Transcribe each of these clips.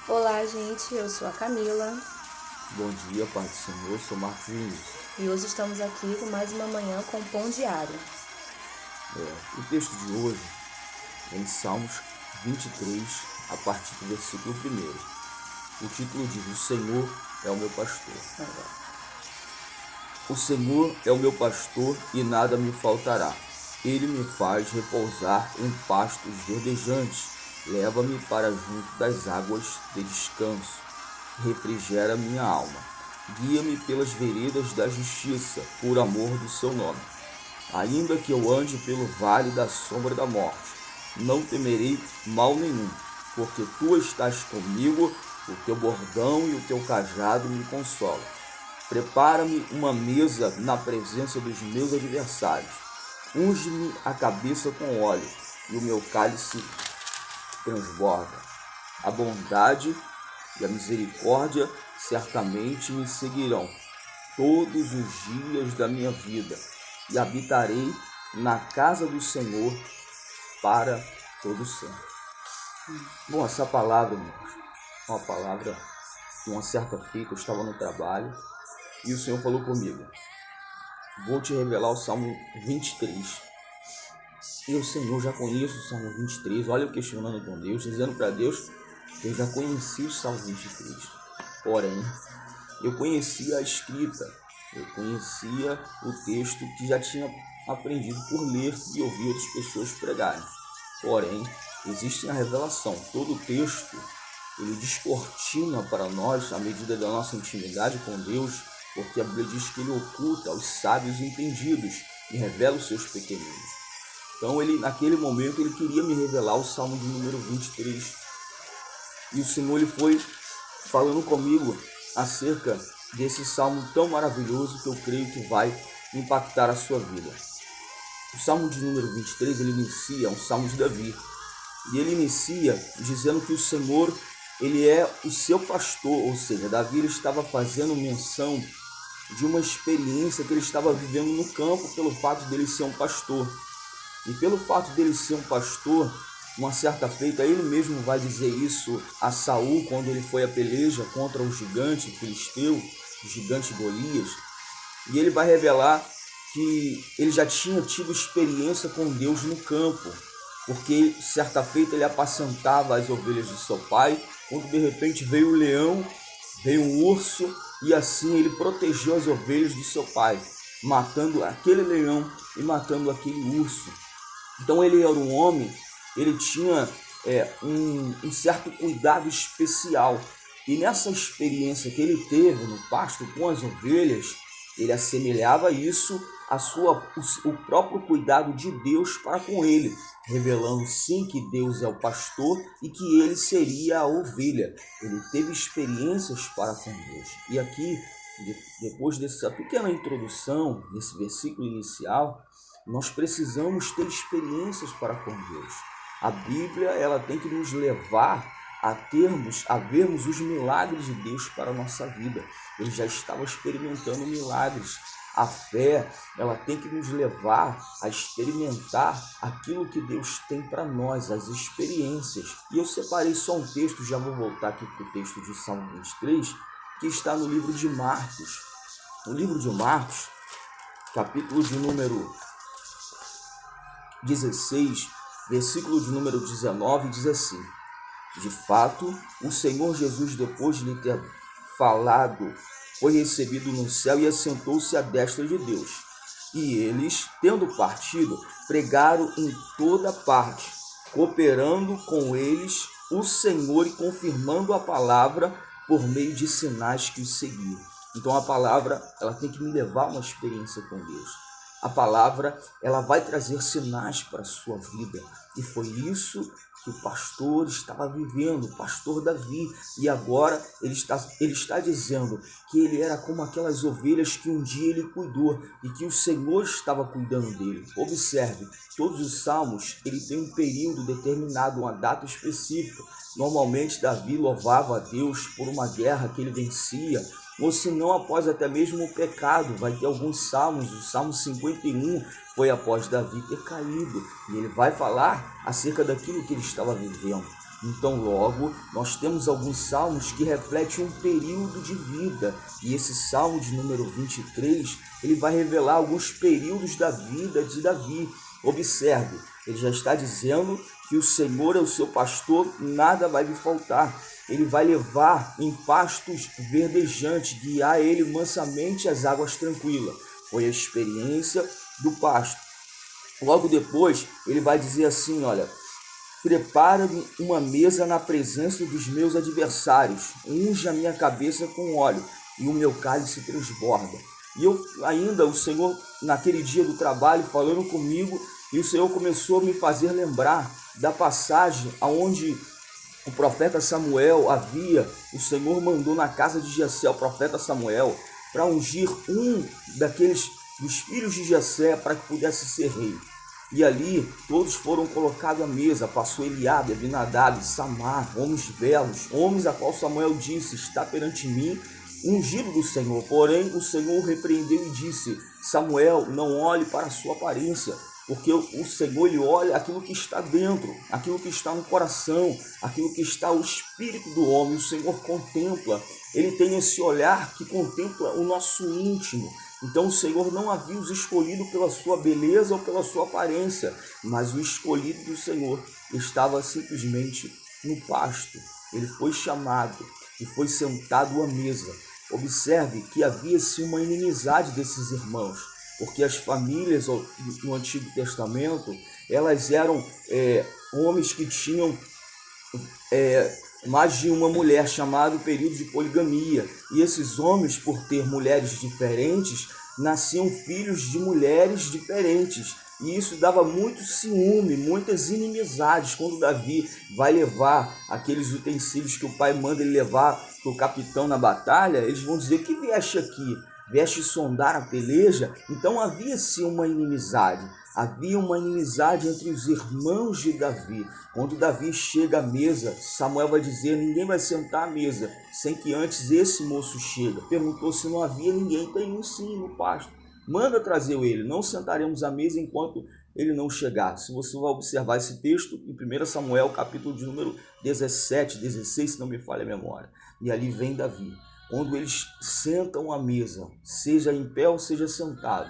Olá, gente, eu sou a Camila Bom dia, Pai do Senhor, eu sou Marcos Vinícius. e hoje estamos aqui com mais uma manhã com Pão Diário. O texto de hoje é em Salmos 23, a partir do versículo 1. O título diz: O Senhor é o meu pastor. O Senhor é o meu pastor e nada me faltará. Ele me faz repousar em pastos verdejantes. Leva-me para junto das águas de descanso. Refrigera minha alma. Guia-me pelas veredas da justiça, por amor do seu nome. Ainda que eu ande pelo vale da sombra da morte, não temerei mal nenhum, porque tu estás comigo, o teu bordão e o teu cajado me consolam. Prepara-me uma mesa na presença dos meus adversários. Unge-me a cabeça com óleo, e o meu cálice transborda. A bondade e a misericórdia certamente me seguirão todos os dias da minha vida, e habitarei na casa do Senhor para todo sempre. Bom, essa palavra, irmãos, é uma palavra de uma certa feita. Eu estava no trabalho e o Senhor falou comigo: vou te revelar o Salmo 23. E o Senhor, já conheço o Salmo 23. Olha eu questionando com Deus, dizendo para Deus que eu já conheci o Salmo 23. Porém, eu conhecia a escrita, eu conhecia o texto que já tinha aprendido por ler e ouvir outras pessoas pregarem. Porém, existe a revelação. Todo o texto, ele descortina para nós à medida da nossa intimidade com Deus, porque a Bíblia diz que ele oculta aos sábios entendidos e revela os seus pequeninos. Então, naquele momento, ele queria me revelar o Salmo de número 23. E o Senhor ele foi falando comigo acerca desse salmo tão maravilhoso que eu creio que vai impactar a sua vida. O salmo de número 23, ele inicia, é um salmo de Davi. E ele inicia dizendo que o Senhor, ele é o seu pastor, ou seja, Davi ele estava fazendo menção de uma experiência que ele estava vivendo no campo pelo fato dele ser um pastor. E pelo fato dele ser um pastor, uma certa feita, ele mesmo vai dizer isso a Saul quando ele foi à peleja contra o gigante filisteu, o gigante Golias. E ele vai revelar que ele já tinha tido experiência com Deus no campo, porque certa feita ele apacentava as ovelhas de seu pai, quando de repente veio o leão, veio um urso, e assim ele protegeu as ovelhas de seu pai, matando aquele leão e matando aquele urso. Então ele era um homem, ele tinha um certo cuidado especial. E nessa experiência que ele teve no pasto com as ovelhas, ele assemelhava isso o próprio cuidado de Deus para com ele, revelando sim que Deus é o pastor e que ele seria a ovelha. Ele teve experiências para com Deus. E aqui, depois dessa pequena introdução, desse versículo inicial, nós precisamos ter experiências para com Deus. A Bíblia ela tem que nos levar a vermos os milagres de Deus para a nossa vida. Ele já estava experimentando milagres. A fé ela tem que nos levar a experimentar aquilo que Deus tem para nós, as experiências. E eu separei só um texto, já vou voltar aqui para o texto de Salmo 23, que está no livro de Marcos. O livro de Marcos, capítulo de número 16, versículo de número 19, diz assim: de fato, o Senhor Jesus, depois de lhe ter falado, foi recebido no céu e assentou-se à destra de Deus. E eles, tendo partido, pregaram em toda parte, cooperando com eles o Senhor e confirmando a palavra por meio de sinais que os seguiam. Então a palavra ela tem que me levar a uma experiência com Deus. A palavra ela vai trazer sinais para a sua vida. E foi isso que o pastor estava vivendo, o pastor Davi. E agora ele está dizendo que ele era como aquelas ovelhas que um dia ele cuidou e que o Senhor estava cuidando dele. Observe, todos os salmos ele tem um período determinado, uma data específica. Normalmente Davi louvava a Deus por uma guerra que ele vencia, ou se não após até mesmo o pecado. Vai ter alguns salmos, o Salmo 51 foi após Davi ter caído, e ele vai falar acerca daquilo que ele estava vivendo. Então logo nós temos alguns salmos que refletem um período de vida, e esse salmo de número 23, ele vai revelar alguns períodos da vida de Davi. Observe, ele já está dizendo que o Senhor é o seu pastor, nada vai lhe faltar. Ele vai levar em pastos verdejantes, guiar ele mansamente às águas tranquilas. Foi a experiência do pasto. Logo depois, ele vai dizer assim, olha: prepara-me uma mesa na presença dos meus adversários, unge a minha cabeça com óleo, e o meu cálice transborda. E o Senhor, naquele dia do trabalho, falando comigo, e o Senhor começou a me fazer lembrar da passagem onde o profeta Samuel o Senhor mandou na casa de Jessé o profeta Samuel para ungir um dos filhos de Jessé para que pudesse ser rei. E ali todos foram colocados à mesa, passou Eliabe, Abinadab, Samar, homens belos, homens a qual Samuel disse: está perante mim ungido do Senhor. Porém o Senhor repreendeu e disse: Samuel, não olhe para a sua aparência, porque o Senhor, ele olha aquilo que está dentro, aquilo que está no coração, aquilo que está o espírito do homem. O Senhor contempla, ele tem esse olhar que contempla o nosso íntimo. Então o Senhor não havia os escolhido pela sua beleza ou pela sua aparência, mas o escolhido do Senhor estava simplesmente no pasto. Ele foi chamado e foi sentado à mesa. Observe que havia-se uma inimizade desses irmãos, porque as famílias no Antigo Testamento, elas eram homens que tinham mais de uma mulher, chamado período de poligamia. E esses homens, por ter mulheres diferentes, nasciam filhos de mulheres diferentes. E isso dava muito ciúme, muitas inimizades. Quando Davi vai levar aqueles utensílios que o pai manda ele levar para o capitão na batalha, eles vão dizer: que vieste aqui? Vieste sondar a peleja? Então havia-se uma inimizade. Havia uma inimizade entre os irmãos de Davi. Quando Davi chega à mesa, Samuel vai dizer: ninguém vai sentar à mesa sem que antes esse moço chegue. Perguntou se não havia ninguém. Tem um sim no pasto. Manda trazer ele, não sentaremos à mesa enquanto ele não chegar. Se você vai observar esse texto em 1 Samuel, capítulo de número 17, 16, se não me falha a memória. E ali vem Davi. Quando eles sentam à mesa, seja em pé ou seja sentado,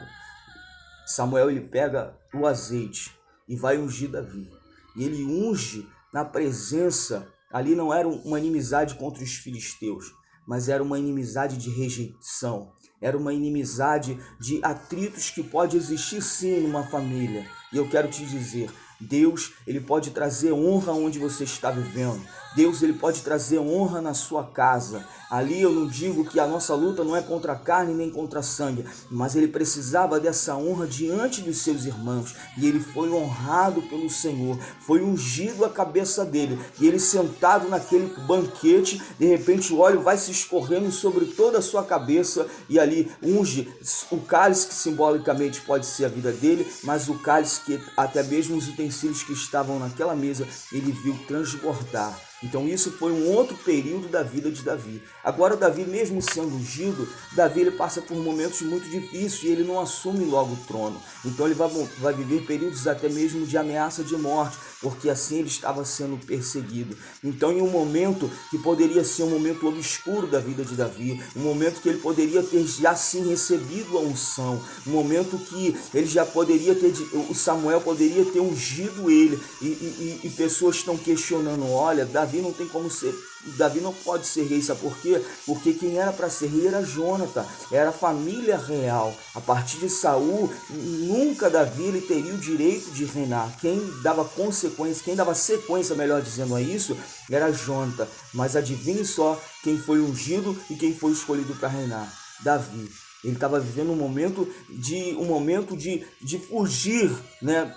Samuel ele pega o azeite e vai ungir Davi. E ele unge na presença, ali não era uma inimizade contra os filisteus, mas era uma inimizade de rejeição. Era uma inimizade de atritos que pode existir sim numa família. E eu quero te dizer, Deus, ele pode trazer honra onde você está vivendo. Deus, ele pode trazer honra na sua casa. Ali eu não digo que a nossa luta não é contra a carne nem contra a sangue, mas ele precisava dessa honra diante dos seus irmãos. E ele foi honrado pelo Senhor, foi ungido a cabeça dele. E ele sentado naquele banquete, de repente o óleo vai se escorrendo sobre toda a sua cabeça e ali unge o cálice que simbolicamente pode ser a vida dele, mas o cálice que até mesmo os utensílios que estavam naquela mesa, ele viu transbordar. Então isso foi um outro período da vida de Davi. Agora Davi, mesmo sendo ungido, Davi ele passa por momentos muito difíceis e ele não assume logo o trono. Então ele vai viver períodos até mesmo de ameaça de morte, porque assim ele estava sendo perseguido. Então em um momento que poderia ser um momento obscuro da vida de Davi, um momento que ele poderia ter já sim recebido a unção, um momento que ele já poderia ter, o Samuel poderia ter ungido ele, e pessoas estão questionando: olha, Davi não tem como ser, Davi não pode ser rei, sabe por quê? Porque quem era para ser rei era Jônatan, era a família real. A partir de Saul, nunca Davi ele teria o direito de reinar. Quem dava consequência, quem dava sequência, melhor dizendo a isso, era Jônatan. Mas adivinhe só quem foi ungido e quem foi escolhido para reinar: Davi. Ele estava vivendo um momento de fugir,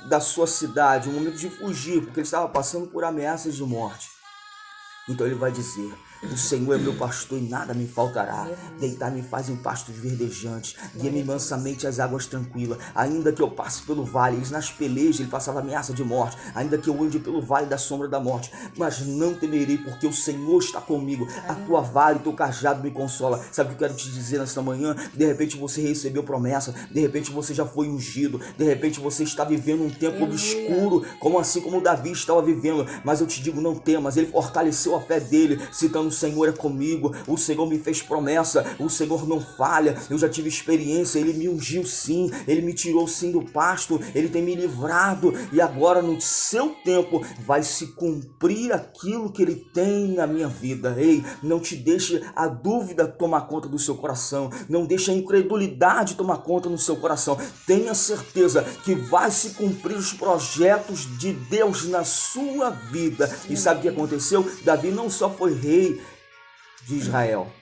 da sua cidade, um momento de fugir, porque ele estava passando por ameaças de morte. Então ele vai dizer: o Senhor é meu pastor e nada me faltará. Deitar-me faz em pastos verdejantes, guia-me mansamente às águas tranquilas. Ainda que eu passe pelo vale, eles nas pelejas, ele passava ameaça de morte. Ainda que eu ande pelo vale da sombra da morte, mas não temerei, porque o Senhor está comigo. A tua vara e o teu cajado me consola. Sabe o que eu quero te dizer nesta manhã? De repente você recebeu promessa, de repente você já foi ungido, de repente você está vivendo um tempo obscuro, assim como Davi estava vivendo, mas eu te digo, não temas. Ele fortaleceu a fé dele, citando: o Senhor é comigo, o Senhor me fez promessa, o Senhor não falha, eu já tive experiência, ele me ungiu sim, ele me tirou sim do pasto, ele tem me livrado, e agora no seu tempo vai se cumprir aquilo que ele tem na minha vida. Ei, não te deixe a dúvida tomar conta do seu coração, não deixe a incredulidade tomar conta no seu coração. Tenha certeza que vai se cumprir os projetos de Deus na sua vida. E sabe o que aconteceu? Davi não só foi rei de Israel,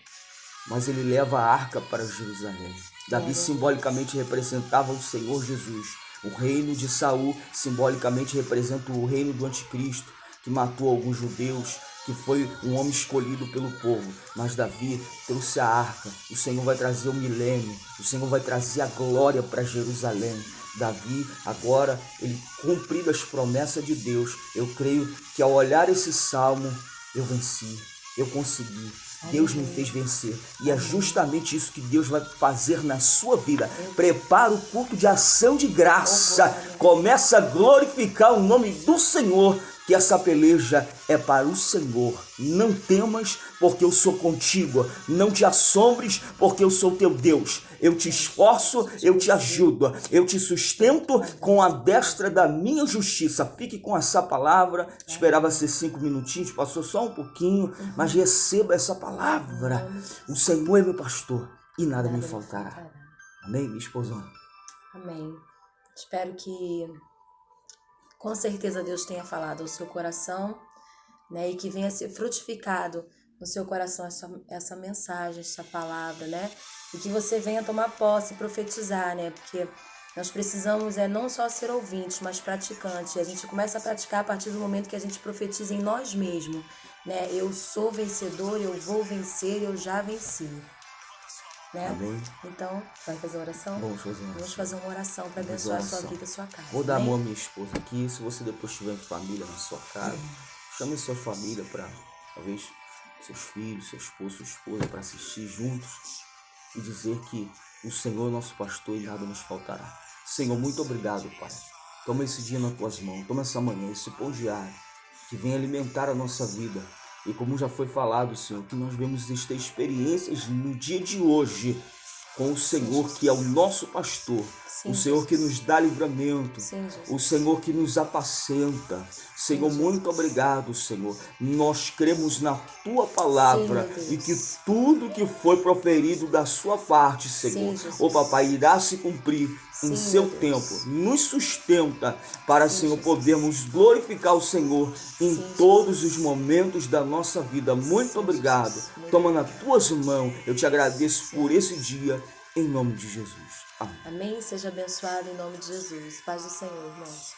mas ele leva a arca para Jerusalém. Davi simbolicamente representava o Senhor Jesus. O reino de Saul simbolicamente representa o reino do anticristo, que matou alguns judeus, que foi um homem escolhido pelo povo. Mas Davi trouxe a arca. O Senhor vai trazer o milênio, o Senhor vai trazer a glória para Jerusalém. Davi, agora, ele cumpriu as promessas de Deus. Eu creio que ao olhar esse salmo, eu venci, eu consegui. Deus me fez vencer. E é justamente isso que Deus vai fazer na sua vida. Prepara o culto de ação de graça. Começa a glorificar o nome do Senhor, que essa peleja é para o Senhor. Não temas, porque eu sou contigo. Não te assombres, porque eu sou teu Deus. Eu te esforço, eu te ajudo, eu te sustento com a destra da minha justiça. Fique com essa palavra. Esperava ser 5 minutinhos, passou só um pouquinho, mas receba essa palavra. O Senhor é meu pastor e nada me faltará. Amém, minha esposa? Amém. Espero que com certeza Deus tenha falado ao seu coração, né? E que venha ser frutificado no seu coração essa mensagem, essa palavra, né? E que você venha tomar posse, profetizar, né? Porque nós precisamos não só ser ouvintes, mas praticantes. E a gente começa a praticar a partir do momento que a gente profetiza em nós mesmos, né? Eu sou vencedor, eu vou vencer, eu já venci. Né? Amém. Então, vai fazer oração? Vamos fazer uma oração. Vamos fazer uma oração para abençoar a sua vida e a sua casa. Vou dar a mão à minha esposa aqui. Se você depois tiver família na sua casa, chame sua família para, talvez, seus filhos, seu esposo, sua esposa, para assistir juntos e dizer que o Senhor é nosso pastor e nada nos faltará. Senhor, muito obrigado, Pai. Toma esse dia nas tuas mãos, toma essa manhã, esse pão diário que vem alimentar a nossa vida. E como já foi falado, Senhor, que nós vamos ter experiências no dia de hoje com o Senhor, que é o nosso pastor, o Senhor que nos dá livramento, o Senhor que nos apacenta. Senhor, muito obrigado, Senhor. Nós cremos na Tua palavra e que tudo que foi proferido da Sua parte, Senhor, ó Papai, irá se cumprir em seu tempo. Nos sustenta para, Senhor, podermos glorificar o Senhor em todos os momentos da nossa vida. Muito obrigado. Toma nas Tuas mãos. Eu te agradeço por esse dia, em nome de Jesus. Amém. Amém. Seja abençoado em nome de Jesus. Paz do Senhor, irmãos.